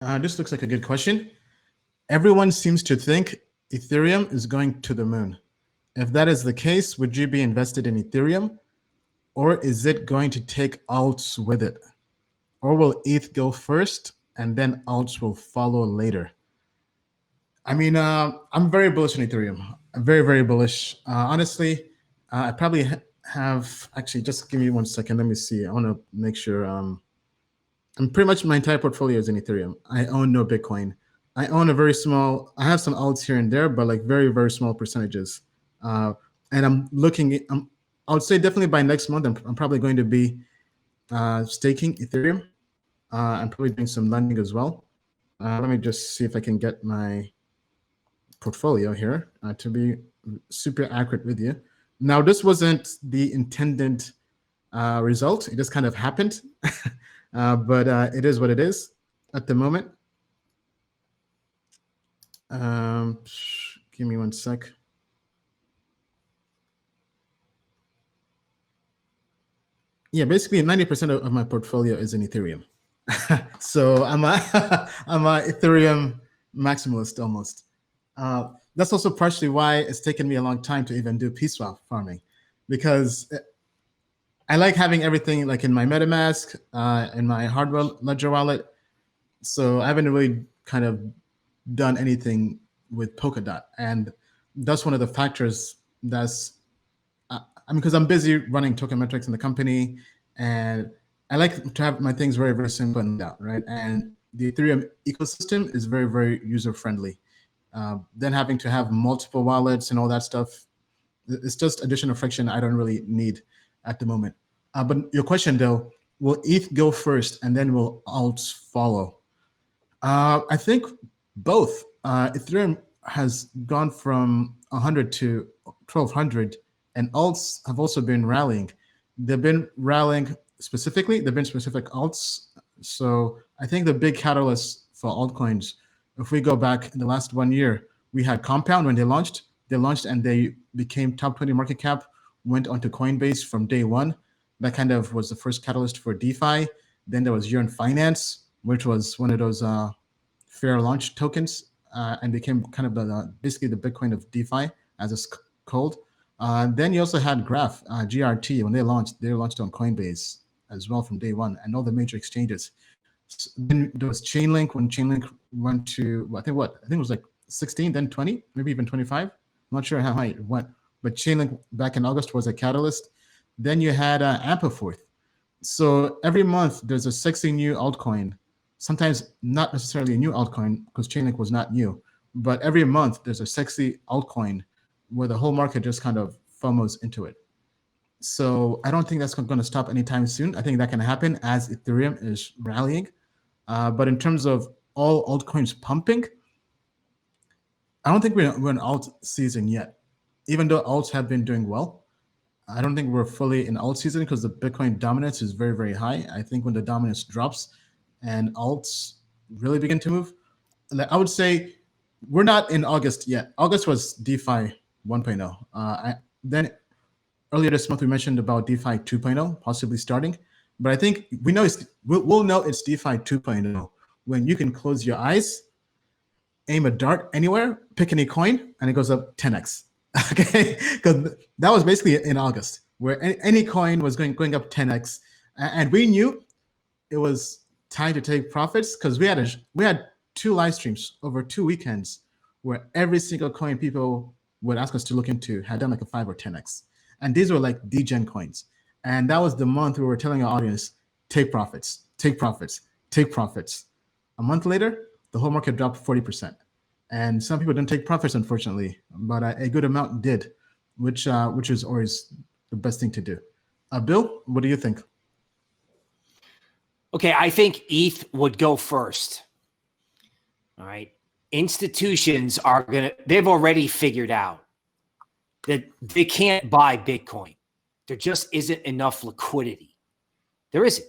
This looks like a good question. Everyone seems to think Ethereum is going to the moon. If that is the case, would you be invested in Ethereum, or is it going to take alts with it? Or will ETH go first and then alts will follow later? I mean, I'm very bullish on Ethereum. I'm very, very bullish. Honestly, I probably have, actually, just give me 1 second. Let me see. I want to make sure. I'm pretty much, my entire portfolio is in Ethereum. I own no Bitcoin. I own a very small, I have some alts here and there, but like very, very small percentages. And I'm looking, I would say definitely by next month, I'm probably going to be staking Ethereum. I'm probably doing some lending as well. Let me just see if I can get my portfolio here to be super accurate with you. Now, this wasn't the intended result. It just kind of happened, but it is what it is at the moment. Give me 1 sec. Yeah, basically 90% of my portfolio is in Ethereum. So I'm a Ethereum maximalist almost. That's also partially why it's taken me a long time to even do PSwap farming, because I like having everything like in my MetaMask, in my hardware ledger wallet. So I haven't really kind of done anything with Polkadot, and that's one of the factors that's, I mean, because I'm busy running Token Metrics in the company, and I like to have my things very, very simple and out, right? And the Ethereum ecosystem is very, very user friendly. Then having to have multiple wallets and all that stuff, it's just additional friction I don't really need at the moment. But your question though, will ETH go first and then will alts follow? I think both. Ethereum has gone from 100 to 1200, and alts have also been rallying. They've been rallying specifically, they've been specific alts. So I think the big catalyst for altcoins, if we go back in the last 1 year, we had Compound when they launched and they became top 20 market cap, went onto Coinbase from day one. That kind of was the first catalyst for DeFi. Then there was Yearn Finance, which was one of those fair launch tokens, and became kind of basically the Bitcoin of DeFi, as it's called. Then you also had Graph, GRT, when they launched on Coinbase as well from day one, and all the major exchanges. So then there was Chainlink, when Chainlink went to, I think it was like 16, then 20, maybe even 25. I'm not sure how high it went, but Chainlink back in August was a catalyst. Then you had Amperforth. So every month there's a sexy new altcoin. Sometimes not necessarily a new altcoin, because Chainlink was not new, but every month there's a sexy altcoin where the whole market just kind of FOMOs into it. So I don't think that's going to stop anytime soon. I think that can happen as Ethereum is rallying. But in terms of all altcoins pumping, I don't think we're in alt season yet. Even though alts have been doing well, I don't think we're fully in alt season, because the Bitcoin dominance is very, very high. I think when the dominance drops and alts really begin to move, I would say we're not in August yet. August was DeFi 1.0. Then earlier this month we mentioned about DeFi 2.0 possibly starting, but I think we'll know it's DeFi 2.0 when you can close your eyes, aim a dart anywhere, pick any coin, and it goes up 10x. Okay, because that was basically in August, where any coin was going up 10x, and we knew it was time to take profits, because we had 2 live streams over 2 weekends where every single coin people would ask us to look into had done like a 5 or 10x, and these were like degen coins. And that was the month we were telling our audience, take profits, take profits, take profits. A month later, the whole market dropped 40%. And some people didn't take profits, unfortunately, but a good amount did, which is always the best thing to do. Bill, what do you think? Okay, I think ETH would go first. All right. Institutions they've already figured out that they can't buy Bitcoin. There just isn't enough liquidity. There isn't.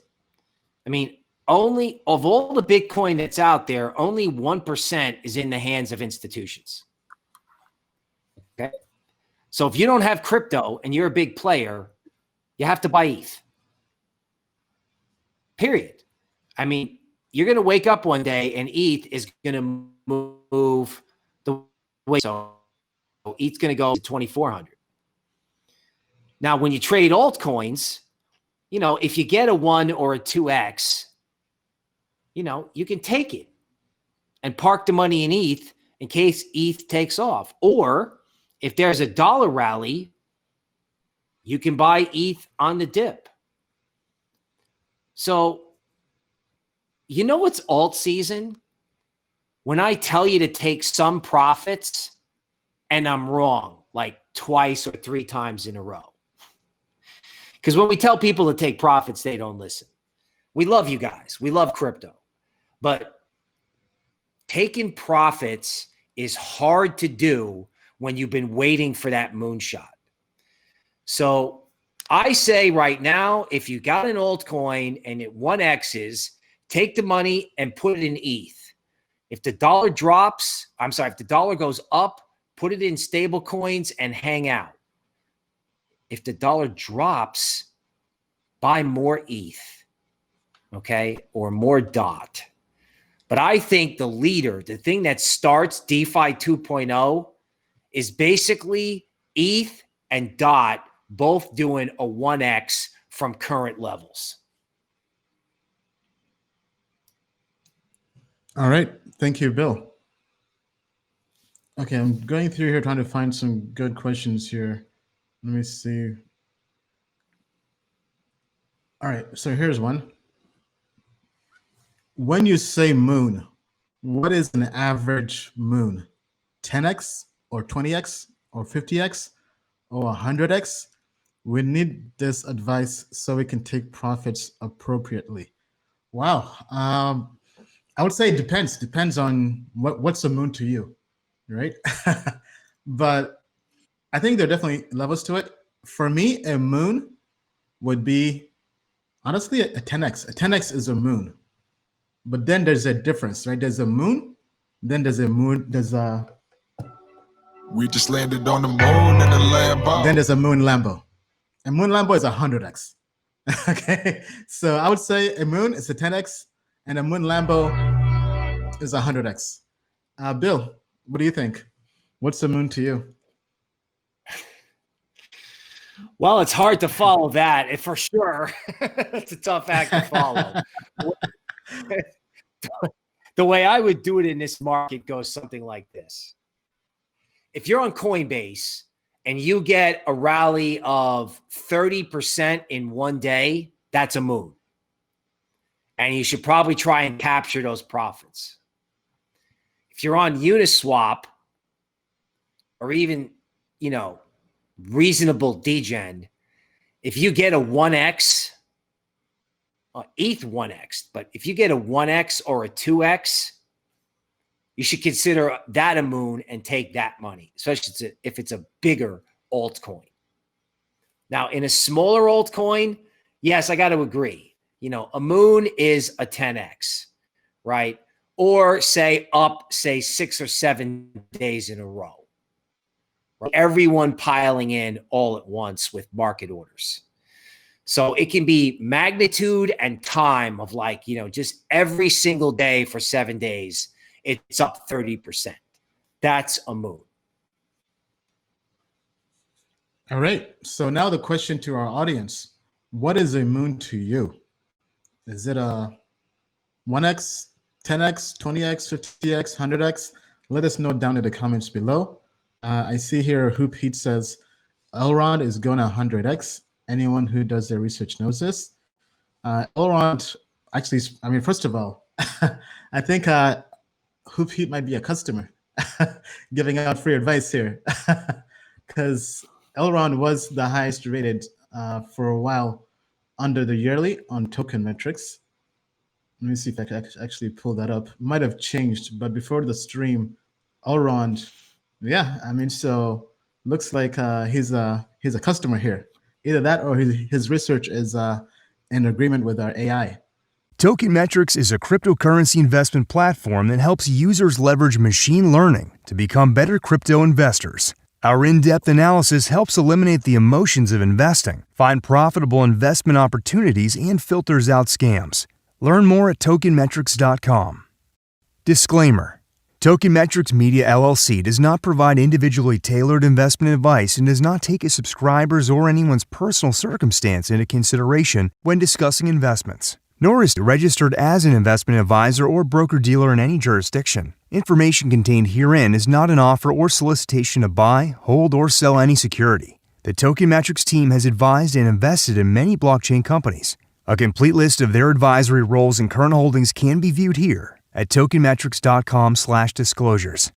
I mean, only of all the Bitcoin that's out there, only 1% is in the hands of institutions. Okay. So if you don't have crypto and you're a big player, you have to buy ETH. Period. I mean, you're going to wake up one day and ETH is going to move the way. So ETH's going to go to 2,400. Now, when you trade altcoins, if you get a 1 or a 2x, you can take it and park the money in ETH in case ETH takes off. Or if there's a dollar rally, you can buy ETH on the dip. So, what's alt season? When I tell you to take some profits and I'm wrong, like twice or 3 times in a row. Because when we tell people to take profits, they don't listen. We love you guys. We love crypto. But taking profits is hard to do when you've been waiting for that moonshot. So I say right now, if you got an altcoin and it 1x's, take the money and put it in ETH. If the dollar drops, if the dollar goes up, put it in stable coins and hang out. If the dollar drops, buy more ETH, okay, or more DOT. But I think the leader, the thing that starts DeFi 2.0 is basically ETH and DOT both doing a 1x from current levels. All right. Thank you, Bill. Okay, I'm going through here trying to find some good questions here. Let me see. All right, so here's one. When you say moon, what is an average moon? 10x or 20x or 50x or 100x? We need this advice so we can take profits appropriately. Wow. I would say it depends. Depends on what's a moon to you, right? But I think there are definitely levels to it. For me, a moon would be, honestly, a 10x. A 10x is a moon. But then there's a difference, right? There's a moon, then there's a moon, we just landed on the moon in a Lambo. Then there's a moon Lambo. A moon Lambo is 100x. Okay, so I would say a moon is a 10x and a moon Lambo is 100x. Bill, what do you think? What's the moon to you? Well, it's hard to follow that, for sure. It's a tough act to follow. The way I would do it in this market goes something like this. If you're on Coinbase and you get a rally of 30% in one day, that's a moon. And you should probably try and capture those profits. If you're on Uniswap or even, reasonable degen, if you get a 1x, ETH 1x, but if you get a 1x or a 2x, you should consider that a moon and take that money, especially if it's a bigger altcoin. Now, in a smaller altcoin, yes, I got to agree. A moon is a 10x, right? Or say 6 or 7 days in a row. Right? Everyone piling in all at once with market orders. So it can be magnitude and time of just every single day for 7 days, it's up 30%. That's a moon. All right. So now the question to our audience, what is a moon to you? Is it a 1x, 10x, 20x, 50x, 100x? Let us know down in the comments below. I see here Hoop Heat says, Elrond is going to 100x. Anyone who does their research knows this. Elrond, actually, first of all, I think Hoop Heat might be a customer giving out free advice here because Elrond was the highest rated for a while under the yearly on Token Metrics. Let me see if I can actually pull that up. Might have changed, but before the stream, Elrond, so looks like he's a customer here. Either that or his research is in agreement with our AI. Token Metrics is a cryptocurrency investment platform that helps users leverage machine learning to become better crypto investors. Our in-depth analysis helps eliminate the emotions of investing, find profitable investment opportunities, and filters out scams. Learn more at tokenmetrics.com. Disclaimer: Token Metrics Media LLC does not provide individually tailored investment advice and does not take a subscriber's or anyone's personal circumstance into consideration when discussing investments, nor is it registered as an investment advisor or broker-dealer in any jurisdiction. Information contained herein is not an offer or solicitation to buy, hold, or sell any security. The Token Metrics team has advised and invested in many blockchain companies. A complete list of their advisory roles and current holdings can be viewed here at tokenmetrics.com/disclosures.